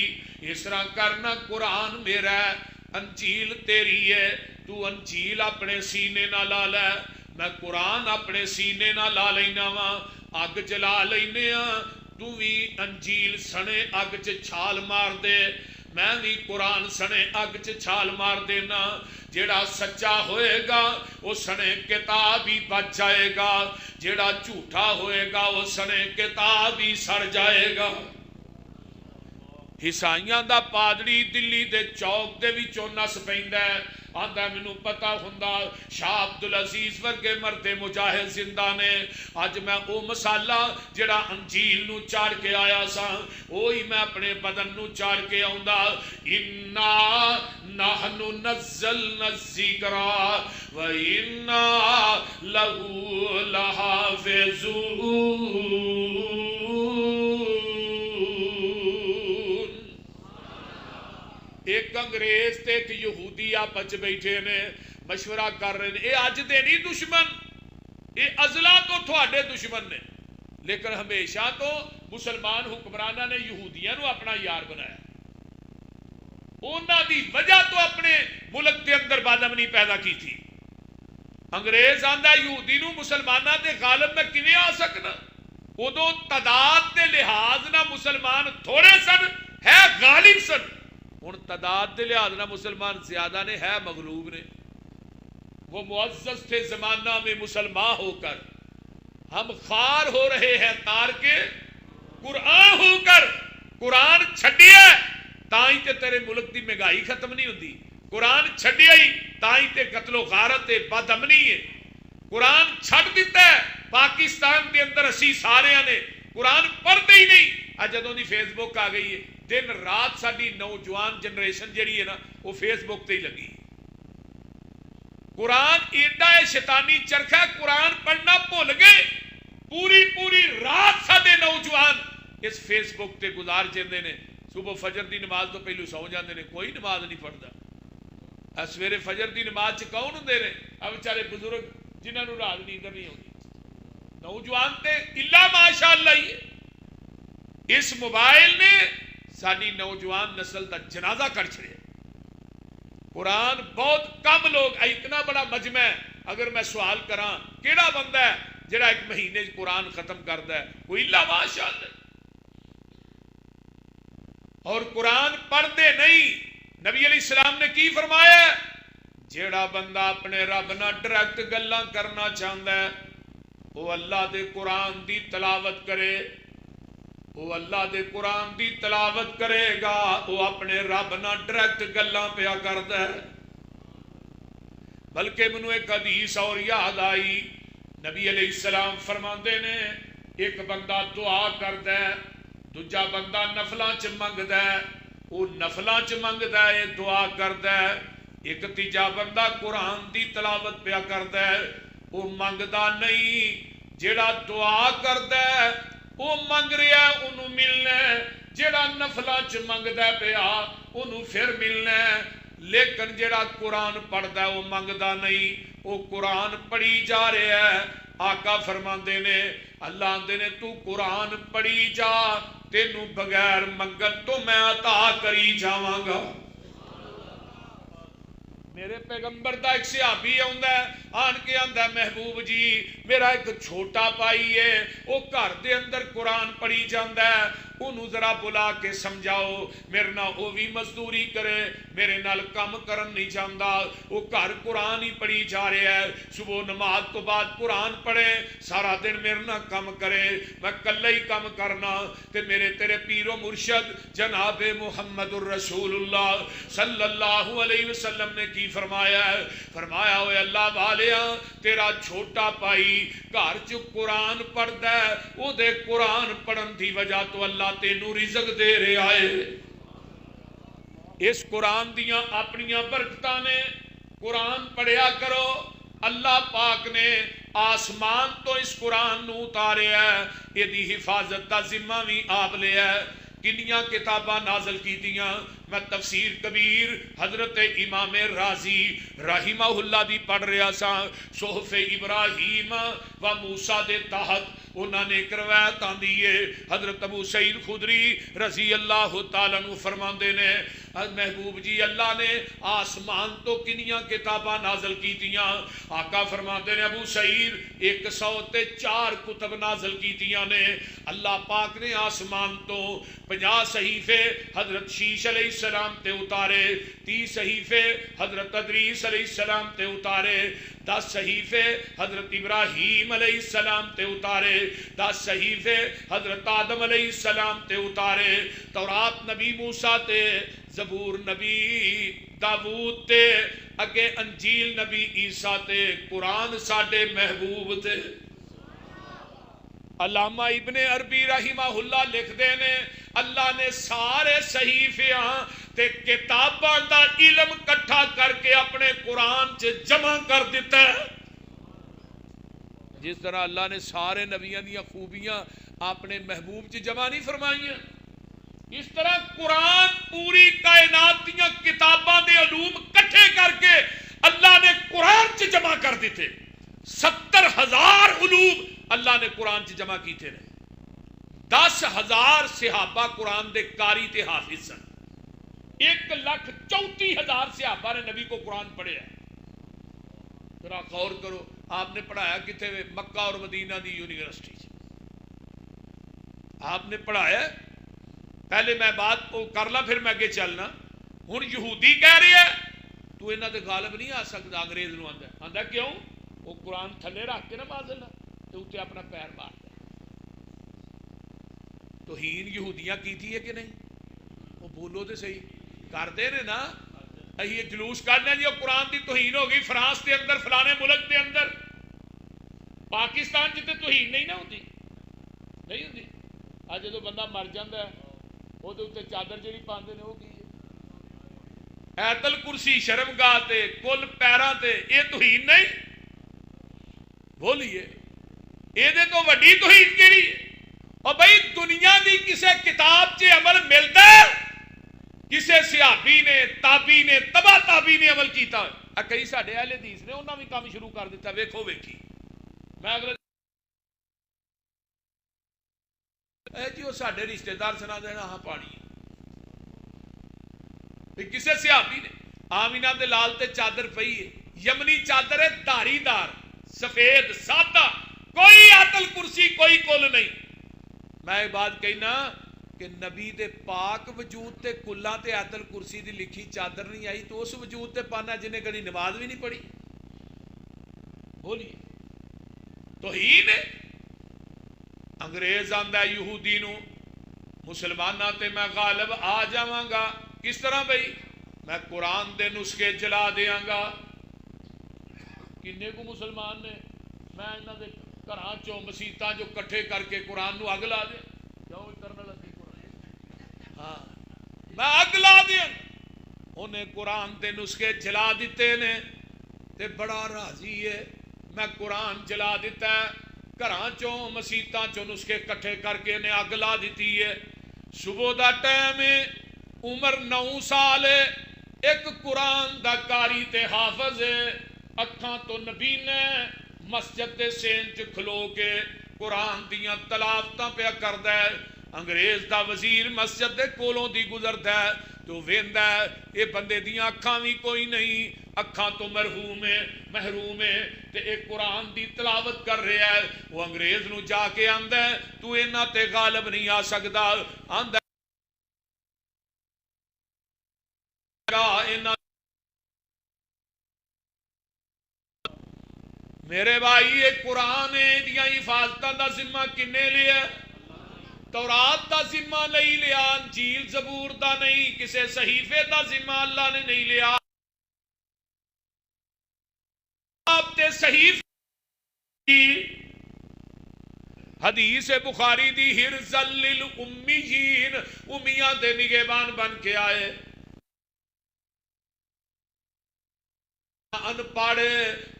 اس طرح کرنا قرآن میرا ہے انجیل تیری ہے، تو انجیل اپنے سینے نہ لا لے، میں قرآن اپنے سینے نہ لا لینا وا، اگ جلا لینے ہاں، تو بھی انجیل سنے اگ چ چھال مار دے، میں بھی قرآن سنے اگ چ چھال مار دینا جیڑا سچا ہوئے گا وہ سنے کتاب ہی بچ جائے گا جیڑا جھوٹا ہوئے گا وہ سنے کتاب ہی سڑ جائے گا عیسائیاں دا پادری دلی دے چوک دے وچوں نس پیندا ہے آندا مینوں پتہ ہوندا شاہ عبدالعزیز ورگے مرد مجاہد زندہ نے اج میں او مسالہ جڑا انجیل نو چاڑ کے آیا سا وہی میں اپنے بدن نو چاڑ کے آوندا انا نحن نزلنا الذکر و انا لہ لحافظون ایک انگریز تے ایک یہودی آپس بیٹھے نے مشورہ کر رہے ہیں اے اج دے نہیں دشمن اے ازلا تو تھوڑے دشمن نے لیکن ہمیشہ تو مسلمان حکمرانہ نے یہودیاں نو اپنا یار بنایا انہاں دی وجہ تو اپنے ملک دے اندر بدامنی پیدا کی تھی انگریز آندا یہودی نو مسلمانہ دے غالب میں کیویں آ سکنا ادو تعداد دے لحاظ نہ مسلمان تھوڑے سن ہے غالب سن ہن تعداد دے لحاظ نہ مسلمان زیادہ نے ہے مغلوب نے وہ معزز تھے زمانہ میں مسلمان ہو کر ہم خار ہو رہے ہیں تار کے قرآن ہو کر قرآن چھڈیا تائیں تے تیرے ملک دی مہنگائی ختم نہیں ہوندی قرآن چھڈیا ہی تائیں تے قتل و غارت بد امنی ہے قرآن چھڈ دیتا ہے پاکستان دے اندر اسی سارے نے قرآن پڑھتے ہی نہیں جدوں دی فیس بک آ گئی ہے دن رات ساری نوجوان جنریشن جڑی ہے نا وہ فیس بک تے ہی لگی قرآن ایڈا ہے شیطانی چرخا قرآن پڑھنا بھول گئے پوری رات سارے نوجوان اس فیس بک تے گزار جاندے نے صبح فجر دی نماز تو پہلو سو جاندے نے کوئی نماز نہیں پڑھتا سویرے فجر دی نماز چ کون ہوندے نے بیچارے بزرگ جنہاں نوں رات نیند نہیں ہوندی نوجوان تے الا ماشاءاللہ ہی اس موبائل نے ساری نوجوان نسل کا جنازہ کر چھڑیا قرآن بہت کم لوگ اتنا بڑا مجمع ہے اگر میں سوال کراں کیڑا بندہ ہے جڑا ایک مہینے قرآن ختم کرتا ہے کوئی الا ماشاءاللہ اور قرآن پڑھتے نہیں نبی علیہ السلام نے کی فرمایا جیڑا بندہ اپنے رب نہ ڈائریکٹ گلاں کرنا چاہتا ہے وہ اللہ دے قرآن دی تلاوت کرے وہ اللہ دے قرآن دی تلاوت کرے گا وہ اپنے رب نہ ڈائریکٹ گلاں پیا کردا ہے بلکہ منو ایک حدیث اور یاد آئی نبی علیہ السلام فرماندے نے ایک بندہ دعا کردا ہے دوجا بندہ نفلاں چ منگدا ہے وہ نفلاں چ منگدا ہے دعا کردا ہے ایک تیجا بندہ قرآن دی تلاوت پیا کردا ہے وہ منگدا نہیں جیڑا دعا کردا ہے وہ منگ رہا ہے انہوں ملنا ہے جیڑا نفلاں چ منگدا پیا انہوں پھر ملنا ہے لیکن جیڑا قرآن پڑھدا ہے وہ منگدا نہیں وہ قرآن پڑھی جا رہا ہے آقا فرماندے نے اللہ آندے نے تو قرآن پڑھی جا تینوں بغیر منگن تو میں عطا کری جاواں گا میرے پیغمبر دا ایک صحابی آندا ہے آن کے آندا محبوب جی میرا ایک چھوٹا بھائی ہے وہ گھر دے اندر قرآن پڑھی جاندا ہے انہوں ذرا بلا کے سمجھاؤ میرے نال وہ بھی مزدوری کرے میرے نال کم کرن نہیں چاہتا وہ گھر قرآن ہی پڑھی جا رہا ہے صبح نماز تو بعد قرآن پڑھے سارا دن میرے نال کم کرے میں کلے ہی کم کرنا تے میرے تیرے پیر و مرشد جناب محمد الرسول اللہ صلی اللہ علیہ وسلم نے کی فرمایا ہے فرمایا ہوئے اللہ والیا تیرا چھوٹا بھائی گھر چ قرآن پڑھدا ہے او دے قرآن پڑھن دی وجہ تو اللہ تینوں رزق دے رہا ہے اس قرآن دیاں اپنیاں برکتاں نے قرآن پڑھیا کرو اللہ پاک نے آسمان تو اس قرآن نو اتاریا ہے یہ دی حفاظت دا ذمہ بھی آپ لیا ہے کنیاں کتاباں نازل کی دیاں میں تفسیر کبیر حضرت امام رازی رحمہ اللہ دی پڑھ رہا سا صحف ابراہیم و موسیٰ دے تحت انہوں نے ایک روایت آندی ہے حضرت ابو سعید خدری رضی اللہ تعالیٰ عنہ فرماندے نے محبوب جی اللہ نے آسمان تو کنیاں کتاباں نازل کیتیاں؟ آقا فرماتے نے ابو سعید 104 کتب نازل کیتیاں نے اللہ پاک نے آسمان تو 50 صحیفے حضرت شیش علیہ السلام تے اتارے، 30 صحیفے حضرت ادریس علیہ السلام تے اتارے، 10 صحیفے حضرت ابراہیم علیہ السلام تے اتارے، 10 صحیفے حضرت آدم علیہ السلام تے اتارے، تورات نبی موسیٰ تے، زبور نبی داود تے، اگے انجیل نبی عیسیٰ تے، قرآن ساڈے محبوب تے۔ علامہ ابن عربی رحمہ اللہ لکھ دینے اللہ نے سارے صحیفیاں تے کتاباں دا علم کٹھا کر کے اپنے قرآن چ جمع کر دیتا ہے۔ جس طرح اللہ نے سارے نبیاں دیا خوبیاں اپنے محبوب چ جمع نہیں فرمائیاں، اس طرح قرآن پوری کائنات دیا کتاباں دے علوم کٹھے کر کے اللہ نے قرآن چ جمع کر دیتے۔ 70,000 علوم اللہ نے قرآن چ جمع کیتے ہیں۔ 10,000 صحابہ قرآن دے قاری تے حافظ سن۔ 1,34,000 صحابہ نے نبی کو قرآن پڑھے ہے۔ ذرا غور کرو، آپ نے پڑھایا کتے ہوئے؟ مکہ اور مدینہ دی یونیورسٹی۔ آپ نے پڑھایا، پہلے میں بات کو کر لا پھر میں اگے چلنا۔ ہن یہودی کہہ رہے ہیں تو انہاں دے غالب نہیں آ سکتا، انگریز نو آندا کیوں؟ وہ قرآن تھلے رکھ کے نا بازل تو اتنے اپنا پیر مارتا۔ توہین یہودیاں کیتی ہے کہ نہیں؟ وہ بولو تو صحیح، کرتے نے نا۔ یہ جلوس کرنے جی قرآن دی توہین ہو گئی فرانس دے اندر، فلانے ملک دے اندر، پاکستان جتے توہین نہیں نہ ہوتی، نہیں ہوتی۔ آج جدو بندہ مر جاتا ہے وہ چادر جی پاندے نے، وہ کی ایت الکرسی شرم گاہ تے کل پیراں تے، یہ توہین نہیں؟ بولیے یہ تو وڈی توہین کیڑی ہے؟ اور بھائی دنیا دی کسے کتاب چ عمل ملتا ہے؟ کسے صحابی نے، تابی نے، تبا تابی نے عمل کیتا؟ کئی ساڈے اہل حدیث نے انہاں بھی کام شروع کر دیتا، ویکھو ویکھی۔ میں اگلے جی وہ ساڈے رشتہ دار سنا دینا ہاں پانی کسے صحابی نے، آمینہ دے لال تے چادر پئی ہے، یمنی چادر ہے، دھاری دار، سفید سادہ، کوئی آیت الکرسی کوئی کل نہیں۔ میں ایک بات کہنا کہ نبی دے پاک وجود تے کلاں تے آیت الکرسی دی لکھی چادر نہیں آئی تو اس وجود تے پانا جنہیں کبھی نماز بھی نہیں پڑھی؟ بولیے توہین ہے۔ انگریز آندا ہے یہودی نو مسلماناں تے میں غالب آ جاواں گا، کس طرح بھئی؟ میں قرآن دے نسخے جلا دیاں گا۔ کنے کو مسلمان نے میں انہاں دے گھراں چوں مسیتاں جو کٹھے کر کے قرآن نو اگ لا دے، کیوں کرنا لگی قرآن؟ ہاں میں اگ لا دیا۔ انہیں قرآن دے نسخے جلا دیتے نے تے بڑا راضی ہے، میں قرآن جلا دیتا ہے، گھراں چوں مسیتاں چوں نسخے کٹھے کر کے انہیں اگ لا دیتی ہے۔ صبح دا ٹائم ہے، عمر 9 سال ہے، ایک قرآن دا قاری تے حافظ ہے، اکھاں تو نبی نے مسجد دے سین چ کھلو کے قرآن دیاں تلاوتاں پہ کردا ہے۔ انگریز دا وزیر مسجد دے کولوں دی گزردا ہے تو ویندا ہے اے بندے دیاں اکھاں بھی کوئی نہیں، اکھاں تو محروم ہے تے ایک قرآن دی تلاوت کر رہا ہے۔ وہ انگریز نو جا کے آندا ہے تو انہاں تے غالب نہیں آ سکدا، آندا میرے بھائی یہ قرآن دیاں حفاظتاں دا ذمہ کنے لیا؟ تورات دا ذمہ نہیں لیا، انجیل زبور دا نہیں، کسے صحیفے دا ذمہ اللہ نے نہیں لیا۔ آپ تے صحیفے حدیث بخاری دی حرزل للأمیین، امیاں دے نگہبان بن کے آئے۔ ان پڑھ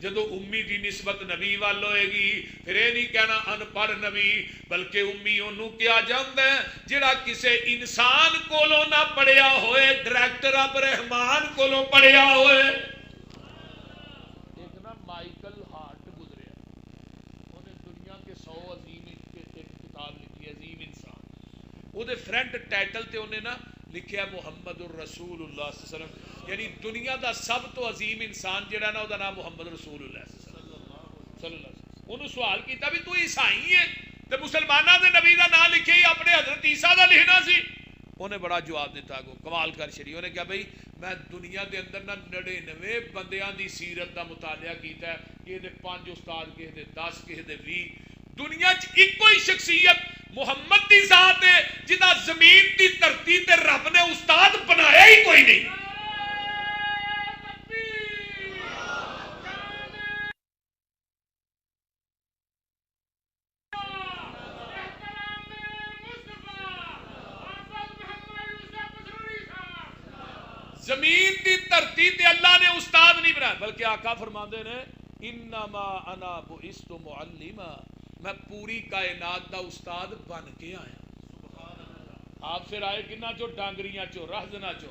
جدو امی دی نسبت نبی وال ہوئے گی پھر یہ نہیں کہنا ان پڑھ نبی، بلکہ امی انہوں کیا جاندہ ہے جڑا کسے انسان کولو نہ پڑھیا ہوئے، ڈائریکٹر اب رحمان کولو پڑھیا ہوئے۔ ایک نا مائیکل ہارٹ گزرے، انہیں دنیا کے 100 عظیم کتاب لکھی، عظیم انسان۔ وہ دے فرنٹ ٹائٹل تے انہیں نا لکھیا محمد الرسول اللہ صلی اللہ علیہ وسلم، یعنی دنیا دا سب تو عظیم انسان جڑا نا وہ نام محمد رسول اللہ صلی اللہ علیہ وسلم۔ انہوں سوال کیتا بھی تو عیسائی ہے تے مسلمانہ دے نبی دا نام لکھے ہی اپنے حضرت عیسیٰ دا لکھنا سی؟ انہیں بڑا جواب دیتا کو کمال کر شریع، انہیں کہا بھئی میں دنیا دے اندر نا 99 بندیاں دی سیرت دا مطالعہ کیتا ہے، کہے دے 5 استاد، کہے دے 10، کہے دے 20، دنیا ایک کوئی شخصیت محمد دی ذات ہے جدا زمین دی دھرتی تے رب نے استاد بنایا ہی کوئی نہیں۔ زمین دی دھرتی تے اللہ نے استاد نہیں بنایا، بلکہ آقا فرماندے نے انما انا بعثت معلما، میں پوری کائنات دا استاد بن کے آیا۔ آپ پھر آئے کنہ چو ڈانگریاں چو رہزنا چو،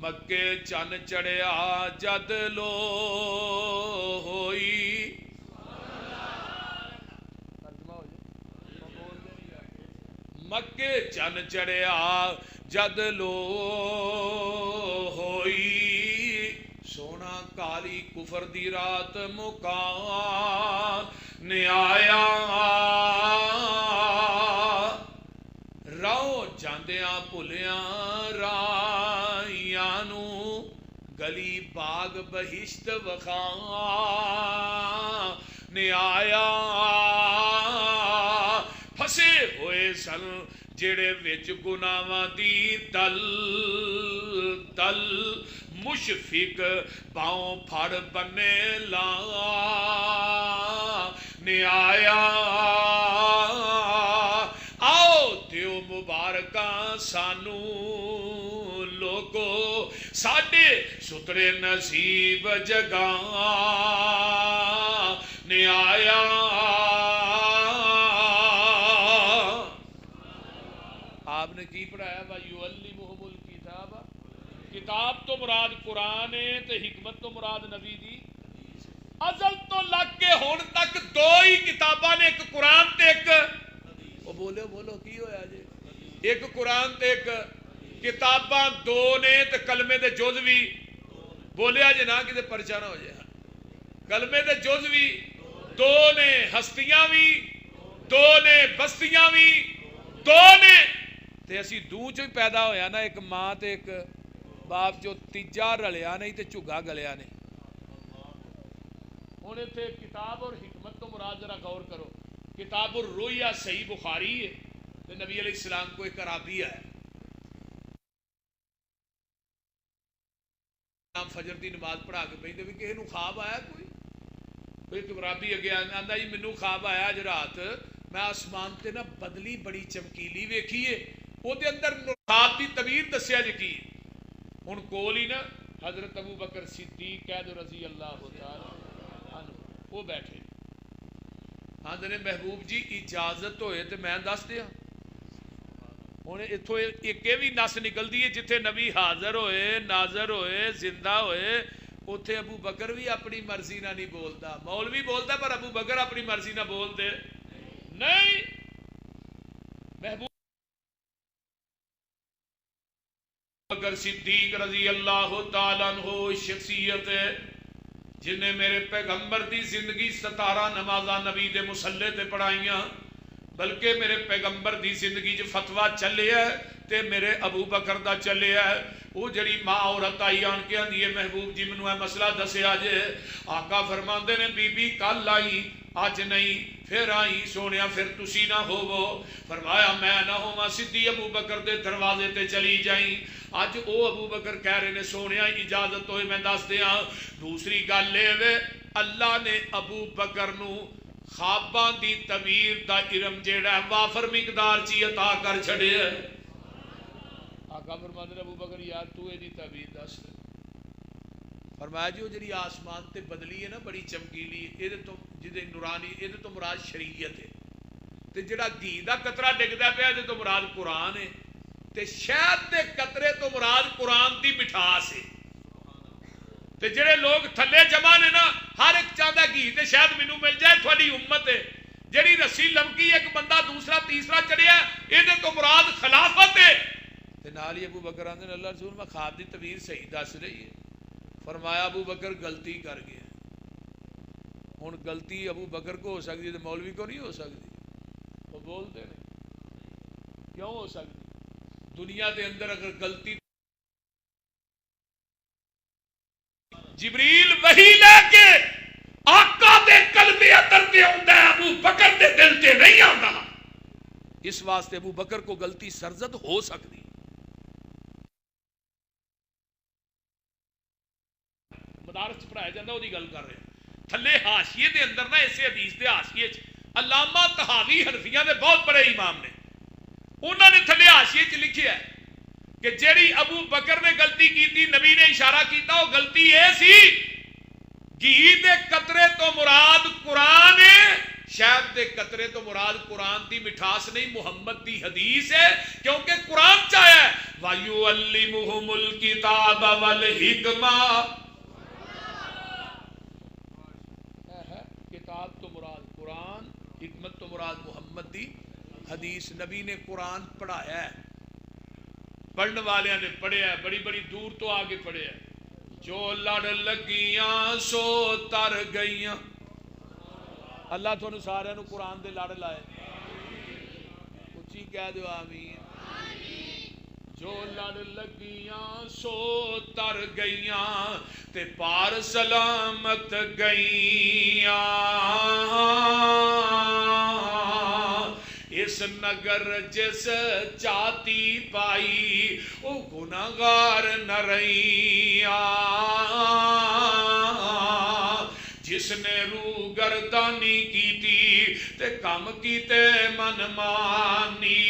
مکے چن چڑھیا جد لو ہوئی، مکے چن چڑھیا جد لو ہوئی، سونا کالی کفر دی رات مکان آیا، رو جاندیاں پھلیاں رائیاں نو، گلی باغ بہشت وخان آیا، پھسے ہوئے سن جڑے وچ گناواں دی دل دل، مشفق باؤں پھڑ بنے لا آیا، آؤ دیو مبارکاں سانو لوگو، ساڈے سترے نصیب جگاں آیا۔ آپ نے کی پڑھایا وَيُعَلِّمُهُمُ الْكِتَابَ، کتاب تو مراد قرآن ہے تے حکمت تو مراد نبی دی۔ ازل تو لگ کے ہون تک دو ہی کتاباں نے، ایک قرآن تے ایک، وہ بولو بولو کی ہویا جی، ایک قرآن تے ایک، کتاباں دو نے تے کلمے دے جز بھی، بولیا جی نا کہ پرچہ نہ ہو جائے، کلمے دے جز بھی دو نے، ہستیاں بھی دو نے، بستیاں بھی دو نے، تے اسی دو چو ہی پیدا ہویا نا، ایک ماں تے ایک باپ، جو تیجا رلیا نہیں تے چگا گلیا نہیں۔ ہونے تھے کتاب اور حکمت تو مراد، ذرا غور کرو، کتاب الرؤیا صحیح بخاری ہے تے نبی علیہ السلام کو ایک عرابی ہے، فجر دی نماز پڑھا کے پہندے بھی کہے نو خواب آیا کوئی ایک عرابی اگے آندا جی مینوں خواب آیا اج رات، میں آسمان تے نا بدلی بڑی چمکیلی ویکھی ہے، او دے اندر خواب دی تعبیر دسیا جی کی، ہن کول ہی نا حضرت ابو بکر صدیق قید رضی اللہ تعالی عنہ وہ بیٹھے، ہاں نے محبوب جی اجازت ہوئے تے میں دس دیا۔ ہن اتھوں ایک بھی نس نکلدی ہے جتھے نبی حاضر ہوئے، ناظر ہوئے، زندہ ہوئے، اوتھے ابو بکر بھی اپنی مرضی نہ نہیں بولتا، مولوی بولتا پر ابو بکر اپنی مرضی نہ بول دے نہیں۔ محبوب بکر صدیق رضی اللہ تعالیٰ عنہ شخصیت ہے جن نے میرے پیغمبر دی زندگی 17 نمازاں نبی دے مصلے تے پڑھائیاں، بلکہ میرے پیغمبر دی زندگی جو فتویٰ چلے ہے تے میرے ابو بکر دا چلے ہے۔ وہ جڑی ماں عورت آئی آن کے آندھی ہے محبوب جی منو ہے مسئلہ دسے آجے، آقا فرماندے نے بی بی کل آئی آج نہیں، پھر آئی سونیا پھر تسی نہ ہوو، فرمایا میں نہ ہوا سدھی ابو بکر دے دروازے تے چلی جائیں، آج او ابو بکر کہہ رہے نے سونیا اجازت ہوئے میں دس دیا۔ دوسری گل لے وے اللہ نے ابو بکر نو خواباں دی تعبیر دا علم جیڑا وافر مقدار چی عطا کر چھڑے ہے۔ آقا فرماندے نے ابو بکر یار تو اے دی تعبیر دس، فرمایا جی وہ جڑی آسمان تے بدلی ہے نا بڑی چمکیلی، اے تو جدے نورانی اے تو مراد شریعت ہے، تے جڑا گھی دا قطرہ ڈگدا پیا اے تو مراد قرآن ہے، تے شہد دے قطرے تو مراد قرآن دی مٹھاس ہے، تے جڑے لوگ تھلے جمع نے نا ہر ایک چاہتا گھی تے شاید مینوں مل جائے تھوڑی امت ہے، جڑی رسی لمکی ایک بندہ دوسرا تیسرا چڑھیا اے تو مراد خلافت ہے۔ تے نال ہی ابو بکر آندے اللہ رسول میں خواب دی تعبیر صحیح دس رہی ہے. فرمایا ابو بکر غلطی کر گیا. ہن غلطی ابو بکر کو ہو سکتی تو مولوی کو نہیں ہو سکتی. وہ بولتے نہیں کیوں ہو سکتی؟ دنیا دے اندر اگر غلطی جبریل وحی لے کے آقا دے قلب اندر تے ہوندا ہے ابو بکر دے دل تے نہیں آندا. اس واسطے ابو بکر کو غلطی سرزد ہو سکتی. مدارس پڑھایا جاتا وہ گل کر رہے ہیں. تھلے حاشیے دے اندر نا اسے حدیث دے حاشیے علامہ طحاوی حنفیہ دے بہت بڑے امام نے انہوں نے تھلے حاشیے چ لکھیا ہے کہ جیڑی ابو بکر نے غلطی کی تھی نبی نے اشارہ کیتا وہ غلطی یہ سی گھی دے قطرے تو مراد قرآن ہے. شاید دے قطرے تو مراد قرآن دی مٹھاس نہیں محمد دی حدیث ہے کیونکہ قرآن چاہیا ہے وَيُعَلِّمُهُمُ الْكِتَابَ وَالْحِكْمَةَ. کتاب تو مراد قرآن حکمت تو مراد محمد دی حدیث. نبی نے قرآن پڑھایا ہے پڑھنے والے نے پڑھیا ہے بڑی بڑی دور تو آگے پڑھیا ہے. جو لڑ لگیاں سو تر گئیاں. اللہ تھانوں سارے نو قرآن دے لڑ لائے. اچھی کہہ دو آمین. جو لڑ لگیاں سو تر گئیاں تے پار سلامت گئیاں. اس نگر جس چاتی پائی او گناہگار نہ رہیاں. جس نے روح گردانی کیتی تے کم کیتے من مانی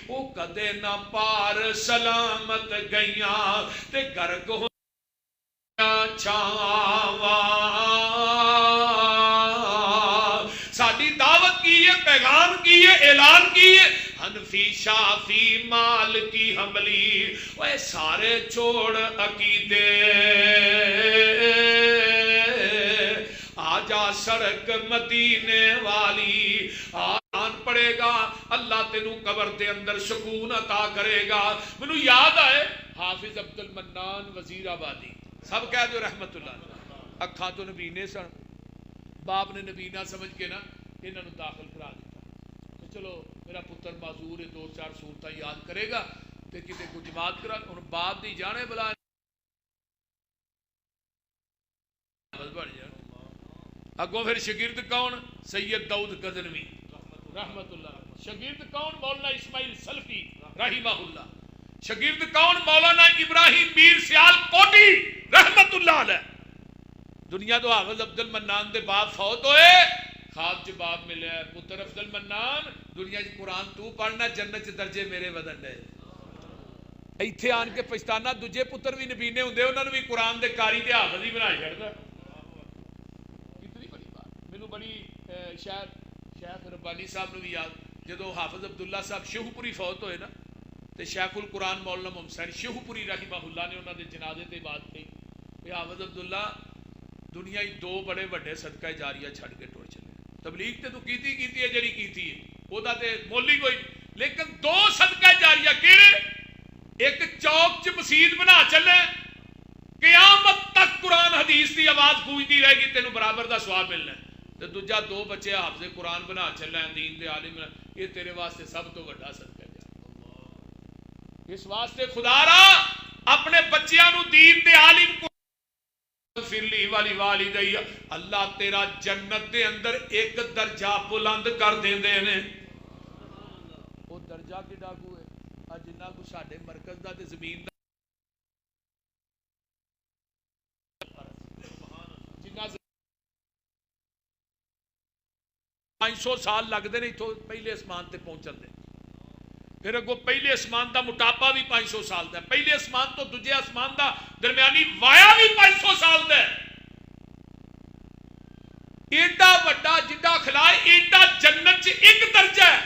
او کدے نہ پار سلامت گئیاں تے گرگ ہویاں چھاواں. ساری دعوت کی ہے پیغام کی ہے اعلان کی ہے حنفی شافی مالکی حنبلی وہ سارے چھوڑ عقیدے آجا سڑک مدینے والی. آن پڑے گا اللہ تینوں قبر دے اندر سکون عطا کرے گا. منو یاد آئے حافظ عبد المنان وزیر آبادی سب کہہ دو رحمت اللہ. اکھاں تو نبینے سن باپ نے نبینا سمجھ کے نا انہوں نے داخل کرا دیتا. چلو میرا پتر معذور ہے دو چار صورتیں یاد کرے گا تے کتے کو جماعت کرا. ہن باپ دی جانے بلا بڑھ جائے. اگوں پھر شاگرد کون سید داؤد غزنوی رحمت اللہ. شاگرد کون مولانا اسماعیل سلفی رحمہ اللہ. شاگرد کون مولانا ابراہیم میر سیال کوٹی رحمت اللہ علیہ. دنیا تو حافظ عبد المنان دے باپ فوت ہوئے خواب چ باپ ملیا ہے پتر عبد المنان دنیا چ قرآن تو پڑھنا جنت چ درجے میرے ودن دے. ایتھے آن کے پچھتانا دوجے پتر بھی نبینے ہوندے انہاں نوں بھی قرآن دے قاری تے حافظ ہی بنا چھڑدا. کتنی بڑی بات. مینوں بڑی شاید شیخ ربانی صاحب نوں بھی یاد جدو حافظ عبداللہ صاحب شیخو پوری فوت ہوئے نا تے شیخ القرآن مولانا محمد حسین شیخو پوری رحمہ اللہ نے انہاں دے جنازے تے بات کہی کہ حافظ عبداللہ دنیا ہی دو بڑے وڈے صدقہ جاریہ چھڑ کے ٹر چلے. تبلیغ تے تو کیتی ہے جڑی کیتی ہے او دا تے مول ہی کوئی لیکن دو صدقہ جاریہ کیڑے ایک چوک چ مسجد بنا چلے قیامت تک قرآن حدیث دی آواز گونجتی رہے گی تینوں برابر دا ثواب ملنا ہے. تے دوجا دو بچے حافظ قرآن بنا چلے دین دے عالم یہ تیرے واسطے سب تو بڑا صدقہ جاریہ. اس واسطے خدا را اپنے بچیاں نو دین دے عالم کو فرلی والی والدی اللہ تیرا جنت دے اندر ایک درجہ بلند کر دیندے نے. وہ درجہ کیڑا کو ہے جنہ کو ساڈے مرکز دا تے زمین دا جنہ 500 سال لگتے ہیں اتوں پہلے اسمان تے پہنچن دے. پھر اگو پہلے اسمان دا موٹاپا بھی 500 سال دا. پہلے اسمان تو دوجے اسمان دا درمیانی وایا بھی 500 سال دا. ایڈا وڈا جڈا کھلائے ایڈا جنت چ ایک درجہ ہے.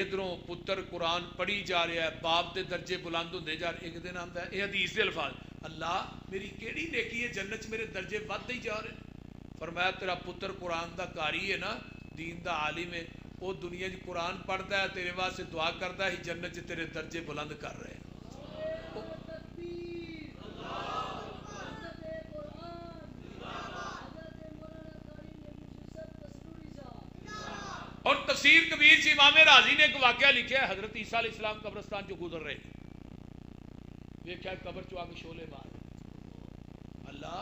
ادھروں پتر قرآن پڑھی جا رہا ہے باپ دے درجے بلند ہوندے جا رہے. ایک دن آندا ہے یہ حدیث دے الفاظ اللہ میری کیڑی نیکی ہے جنت چ میرے درجے ودتے ہی جا رہے ہیں. فرمایا تیرا پتر قرآن دا قاری ہے نا دین دا عالم ہے وہ دنیا جی قرآن پڑھتا ہے تیرے واسطے دعا کرتا ہے جنت چ تیرے درجے بلند کر رہے ہیں. اور تفسیر کبیر سے امام راضی نے ایک واقعہ لکھا ہے. حضرت عیسیٰ علیہ السلام قبرستان جو گزر رہے ہیں دیکھا قبر چو آ کے شولے مار اللہ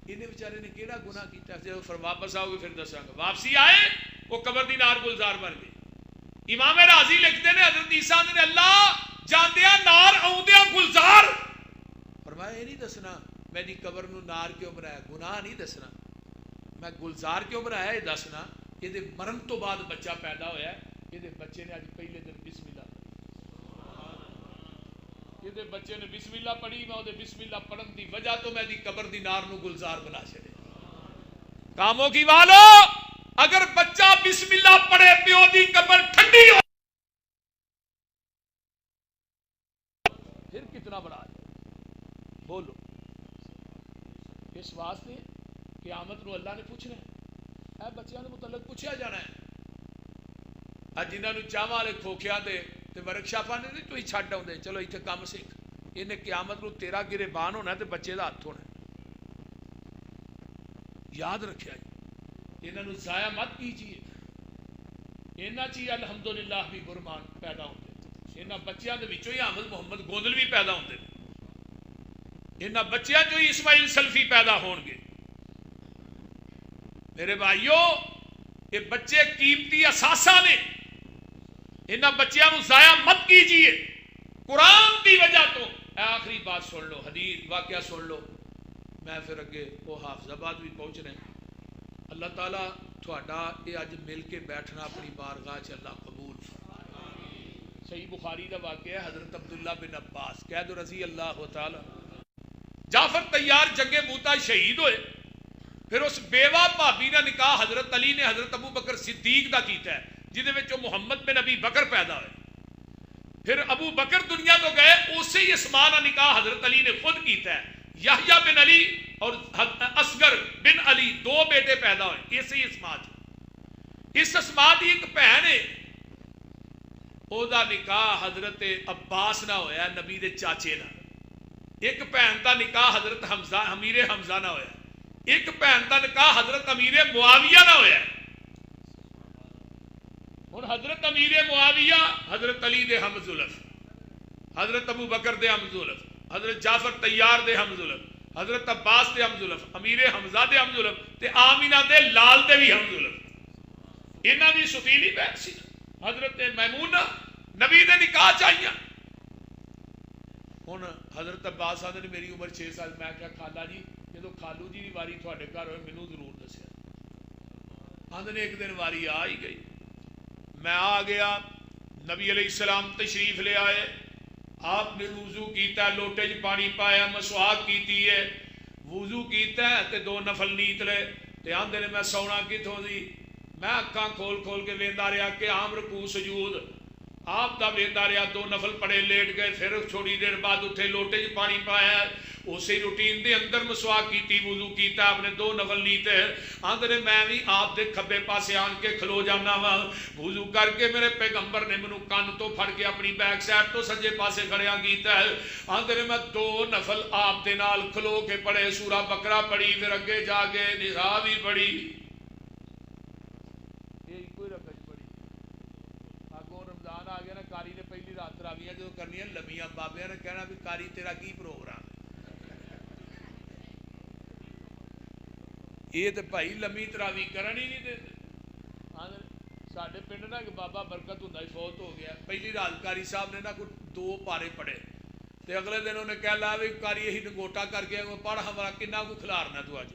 انہیں بیچارے نے کیڑا گناہ کیتا ہے. جب واپس آؤ گے پھر دساں گا. واپسی آئے وہ قبر دی نار گلزار بن گئی. امام راضی لکھتے ہیں حضرت عیسیٰ نے اللہ جاندیا نار آؤندیا گلزار فرمایا یہ نہیں دسنا میں دی قبر نو نار کیوں بنایا, گناہ نہیں دسنا, میں گلزار کیوں بنایا یہ دسنا. یہ مرن تو بعد بچہ پیدا ہویا ہے. یہ بچے نے اج پہلے دن بسم اللہ یہ بچے نے بسم اللہ پڑھی. میں وہ بسم اللہ پڑھن دی وجہ تو میں دی قبر دی نار نو گلزار بنا چھڑے. کاموں کی والو اگر بچہ بسم اللہ پڑھے پیو دی قبر ٹھنڈی ہو پھر کتنا بڑا ہے بولو. اس واسطے قیامت نو اللہ نے پوچھنا ہے. اے بچیاں دے متعلق پوچھا جانا ہے. اج جنہاں نو چاواں والے کھوکھیا دے تے ورک شاپاں نے تو ہی چھڈ آوندے چلو ایتھے کام سیکھ. انہیں قیامت نو تیرا گریبان ہونا تے بچے دا ہاتھ ہونا. یاد رکھیا جی انہاں نو ضائع مت کیجیے. انہاں چی الحمدللہ بھی گرمان پیدا ہوندے. انہاں بچیاں دے وچوں ہی احمد محمد گوندل بھی پیدا ہوندے. انہاں بچیاں چوں ہی اسماعیل سلفی پیدا ہون گے. میرے بھائیو یہ بچے قیمتی اثاثہ نے. انہاں بچیاں نو ضائع مت کیجیے قرآن دی وجہ تو. آخری بات سن لو, حدیث واقعہ سن لو, میں پھر اگے وہ حافظ آباد بھی پہنچ رہے ہیں. اللہ تعالیٰ تھوڑا یہ اج مل کے بیٹھنا اپنی بارگاہ چ اللہ قبول. صحیح بخاری دا واقعہ ہے. حضرت عبداللہ بن عباس قید رضی اللہ تعالی جعفر طیار جنگ موتا شہید ہوئے. پھر اس بیوہ بھابی کا نکاح حضرت علی نے حضرت ابو بکر صدیق دا کیتا ہے جہدے وچ محمد بن ابی بکر پیدا ہوئے. پھر ابو بکر دنیا تو گئے اسی اسماء کا نکاح حضرت علی نے خود کیتا ہے. یحییٰ بن علی اور اصغر بن علی دو بیٹے پیدا ہوئے اسی اسماء. اس اسماء دی ایک بہن ہے او دا نکاح حضرت عباس نہ ہویا نبی دے چاچے نہ. ایک بہن دا نکاح حضرت حمزہ امیر حمزہ نہ ہویا. ایک بہن دا نکاح حضرت امیر معاویہ نہ ہویا. اور حضرت امیر معاویہ حضرت علی دے ہم زلف, حضرت ابو بکر دے ہم زلف, حضرت جعفر طیار دے ہم زلف, حضرت عباس دے ہم زلف, امیر حمزہ دے ہم زلف تے آمینہ دے لال دے بھی ہم زلف. انہاں دی سفیلی بہن سی حضرت میمونہ نبی دے نکاح چاہیے. ہن حضرت عباس آدھے نے میری عمر 6 سال. میں کہا خالہ جی جدو خالو جی دی واری تھوڑے گھر ہوئے مینوں ضرور دسیا. آدھے نے ایک دن واری آ ہی گئی. میں آ گیا نبی علیہ السلام تشریف لے آئے. آپ نے وضو کیتا ہے لوٹے چ پانی پایا مسواک کیتی ہے وضو کیتا ہے تے 2 نفل نیت لے تے آندے نے میں سونا کتھوں دی. میں اکھاں کھول کھول کے ویندا رہیا کہ عام رکوع سجود آپ دا ویندا رہیا. 2 نفل پڑے لیٹ گئے. پھر تھوڑی دیر بعد اٹھے لوٹے چ پانی پایا اسی روٹین دے اندر مسواک کیتی وضو کیتا آپ نے 2 نفل نیت. آندے میں بھی آپ دے کھبے پاسے آن کے کھلو جانا وا وضو کر کے میرے پیغمبر نے مینوں کان تو پھڑ کے اپنی بیک سائڈ تو سجے پاسے کھڑیا کیتا ہے. آندے میں 2 نفل آپ دے نال کھلو کے پڑھے سورہ بقرہ پڑھی پھر اگے جا کے نساء بھی پڑھی. رمضان آ گیا نا کاری نے پہلی رات تراویاں جو کرنی لمیاں بابیاں نے کہنا بھی کاری تیرا کی پروگرام ہے. یہ تو بھائی لمی تراوی کرن ہی نہیں دے. ساڈے پنڈ نا کہ بابا برکت ہوندا ہی فوت ہو گیا. پہلی رات کاری صاحب نے نا کوئی 2 پارے پڑھے تے اگلے دن انہیں کہہ لا بھی کاری یہی نگوٹا کر کے پڑھ ہمارا کنا کو کھلارنا تو اج.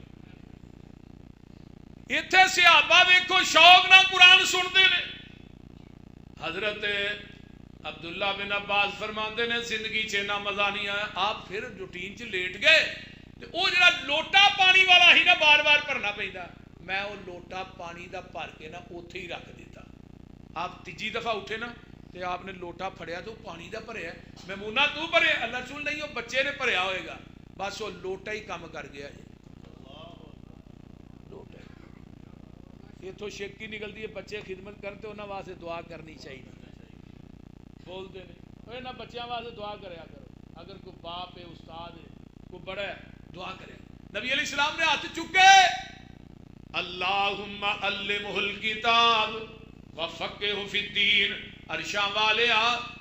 اتنے صحابہ ویکھو شوق نہ قرآن سنتے نے. حضرت عبداللہ بن عباس فرماندے نے زندگی چ نہ مزہ نہیں آیا. آپ پھر روٹین چ لیٹ گئے تے او جڑا لوٹا پانی والا ہی نا بار بار بھرنا پیندا. میں وہ لوٹا پانی دا بھر کے نا اوتھے ہی رکھ دیتا. آپ تیجی دفعہ اٹھے نا تے آپ نے لوٹا پھڑیا تو پانی دا بھریا. میمونہ تو بھرے اللہ رسول نہیں وہ بچے نے بھریا ہوئے گا. بس وہ لوٹا ہی کام کر گیا. اتوں شک ہی نکلتی ہے بچے خدمت کرتے انہوں واسطے دعا کرنی چاہیے بولتے نہیں یہاں بچوں واسطے دعا کریا کرو اگر کوئی باپ ہے استاد ہے کوئی بڑا ہے دعا کرے نبی علیہ السلام نے ہاتھ چکے اللہم علمہ الکتاب وفقہ فی الدین عرشاں والے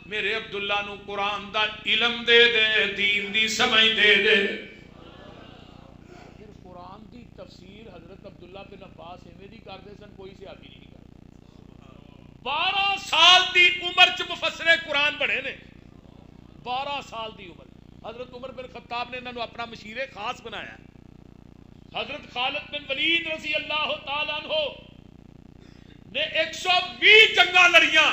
میرے عبداللہ نو قرآن دا علم دے دے دین دی سمجھ دے دے پھر قرآن دی تفسیر حضرت عبداللہ بن عباس ایویں دی کرتے سن کوئی صحابی نہیں کرتا 12 سال دی عمر چ مفسر قرآن بڑے نے 12 سال دی عمر حضرت عمر بن خطاب نے انہوں اپنا مشیر خاص بنایا حضرت خالد بن ولید رضی اللہ تعالیٰ عنہ نے 120 جنگاں لڑیاں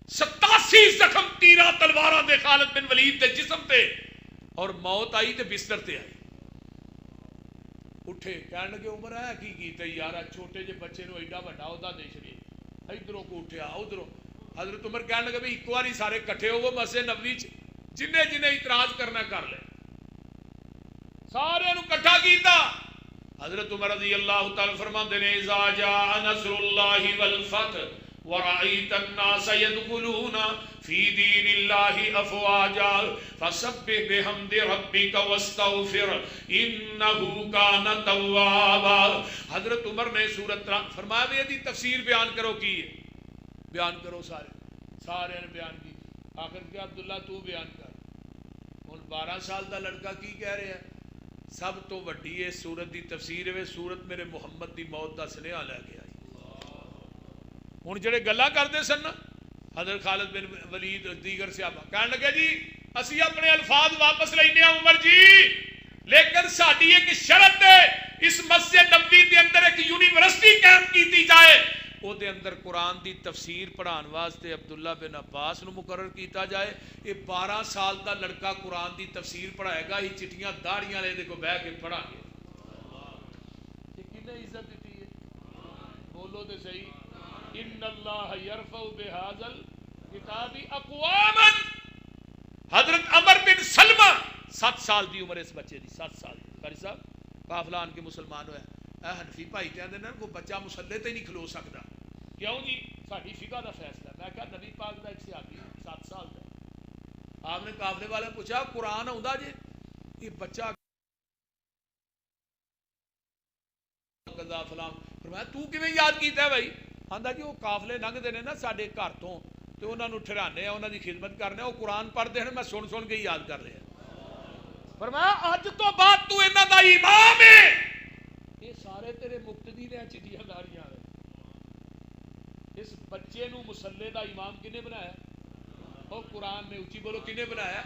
87 زخم تیرہ تلواراں دے خالد بن ولید دے جسم تے اور موت آئی تے بستر تے آئی اٹھے کہنے لگے عمر ہے کی کیتے یارا چھوٹے جے بچے نو ایڈا بڑا عہدہ دے چھڑی ادھروں کو اٹھیا ادھروں حضرت عمر کہنے لگے بھئی ایک باری سارے کٹھے ہو وہ مسجد نبوی جنہیں جنہیں اعتراض کرنا کر لے سارے نو کٹھا کیتا حضرت عمر رضی اللہ تعالی فرماندے نے اذا جاء نصر اللہ والفتح ورأيت الناس يدخلون في دين الله أفواجا فسبح بحمد ربك واستغفر إنه كان توابا حضرت عمر نے سورت فرمایا بھی دی تفسیر بیان کرو کی بیان کرو سارے نے بیان کی آخر کیا عبداللہ تو بیان کر ہن 12 سال دا لڑکا کی کہہ رہا ہے سب تو وڈی ہے سورت دی تفسیر ہے سورت میرے محمد دی موت دا سنیہا لے کے آئی ہوں جڑے گلا کرتے سن حضرت خالد بن ولید دیگر صحابہ کہنے لگے جی اسی اپنے الفاظ واپس لینے عمر جی لیکن ساری ایک شرط ہے اس مسجد نبوی دے اندر ایک یونیورسٹی قائم کیتی جائے او دے اندر قرآن دی تفسیر پڑھان واسطے عبداللہ بن عباس نو مقرر کیتا جائے یہ 12 سال دا لڑکا قرآن دی تفسیر پڑھائے گا ہی چٹیاں داڑیاں لے دے کو بہ کے پڑھا گے یہ کنے عزت دیتی ہے بولو تے صحیح ان اللہ یرفع بہذا الکتاب اقواما حضرت عمر بن سلمہ 7 سال دی عمر اس بچے دی 7 سال قاری صاحب قافلہ آن کے مسلمان ہویا اے حنفی بھائی کہندے نے کوئی بچہ مسلے تے نہیں کھلو سکدا کیوں جی ساڈی فقہ دا فیصلہ میں کہا نبی پاک دا ایک صحابی 7 سال دا آپ نے قافلے والے پوچھا قرآن آندا جے یہ بچہ قضا فلان فرمایا تو کیویں یاد کیتا ہے بھائی آندا جی وہ قافلے لنگھدے نے نا ساڈے گھر تو تے انہاں نوں ٹھہرانے انہاں دی خدمت کرنے وہ قرآن پڑھدے ہیں میں سن سن کے یاد کر رہا فرمایا اج تو بعد تو انہاں دا امام ہے یہ سارے تیرے مقتدی نے چٹیاں داڑیاں اس بچے نو مصلی دا امام کنے بنایا او قرآن نے اونچی بولو کنے بنایا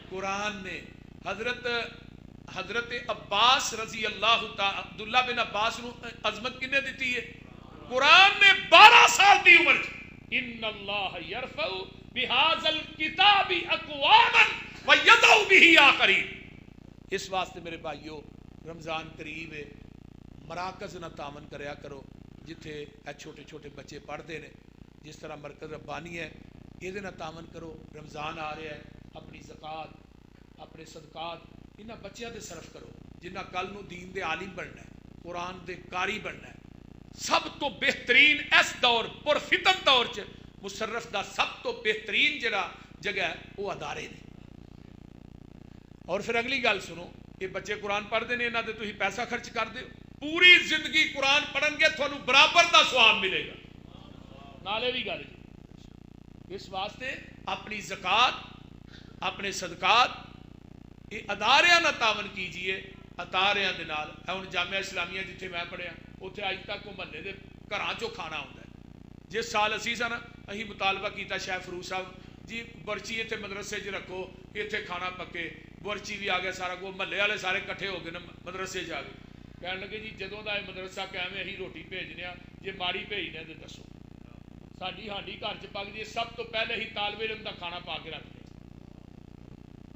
قرآن نے حضرت عباس رضی اللہ تعالی عبداللہ بن عباس نو عظمت کنے دیتی ہے قرآن نے 12 سال دی عمر ان اللہ یرفع بہذا الکتاب اقواما ویضع به آخرین اس واسطے میرے بھائیو رمضان قریب ہے مراکز نہ تعاون کریا کرو جتھے اے چھوٹے چھوٹے بچے پڑھتے ہیں جس طرح مرکز ربانی ہے یہ نہ تعاون کرو رمضان آ رہا ہے اپنی زکوٰۃ اپنے صدقات انہاں بچیاں دے صرف کرو جنہاں کل نو دین دے عالم بننا ہے قرآن دے قاری بننا ہے سب تو بہترین اس دور پرفتن دور چ مصرف دا سب تو بہترین جڑا جگہ ہے وہ ادارے نے اور پھر اگلی گل سنو یہ بچے قرآن پڑھتے ہیں انہاں تے تسی پیسہ خرچ کر دیو پوری زندگی قرآن پڑھن گے تھانوں برابر دا ثواب ملے گا نالے بھی گل اس واسطے اپنی زکوٰۃ اپنے صدقات یہ اداریاں نہ تعاون کیجئے اداریاں دے نال ہن جامعہ اسلامیہ جتھے میں پڑھیا اتنے اج تک وہ محلے کے گھراں چوں کھانا آتا ہے جس سال اسی سن اسی مطالبہ کیتا شیخ فروز صاحب جی برچی اتنے مدرسے چ رکھو اتنے کھانا پکے برچی بھی آ گیا سارا کو محلے والے سارے کٹھے ہو گئے نا مدرسے چ آ گئے کہنے لگے جی جدوں دا مدرسہ قائم ہے اسی روٹی بھیجنے جی ماڑی بھیجنے تو دسو ساری ہانڈی گھر چ پک جی سب تو پہلے ہی طالب علم کا کھانا پا کے رکھتے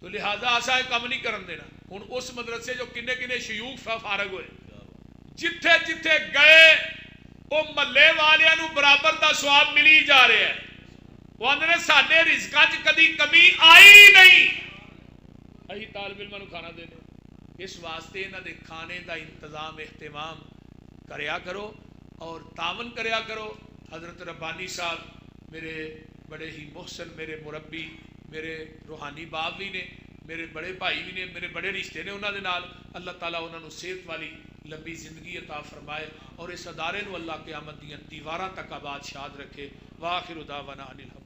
تو لہٰذا ایسا کام نہیں کرن دینا ہوں اس مدرسے جو کنے کنے شیوخ فارغ ہوئے جتھے جتھے گئے وہ محلے والوں نو برابر دا ثواب ملی جا رہا ہے وہ آندے ساڈے رزقاں چ کدی کمی آئی نہیں اہی طالب علماں نو کھانا دے دیں اس واسطے انہاں دے کھانے دا انتظام اہتمام کریا کرو اور تعاون کریا کرو. حضرت ربانی صاحب میرے بڑے ہی محسن میرے مربی میرے روحانی باپ بھی نے میرے بڑے بھائی بھی نے میرے بڑے رشتے نے انہوں دے نال. اللہ تعالیٰ انہوں نے صحت والی لمبی زندگی عطا فرمائے اور اس ادارے نو اللہ قیامت دیاں دیواراں تک آباد شاد رکھے. وآخر دعوانا ان الحمد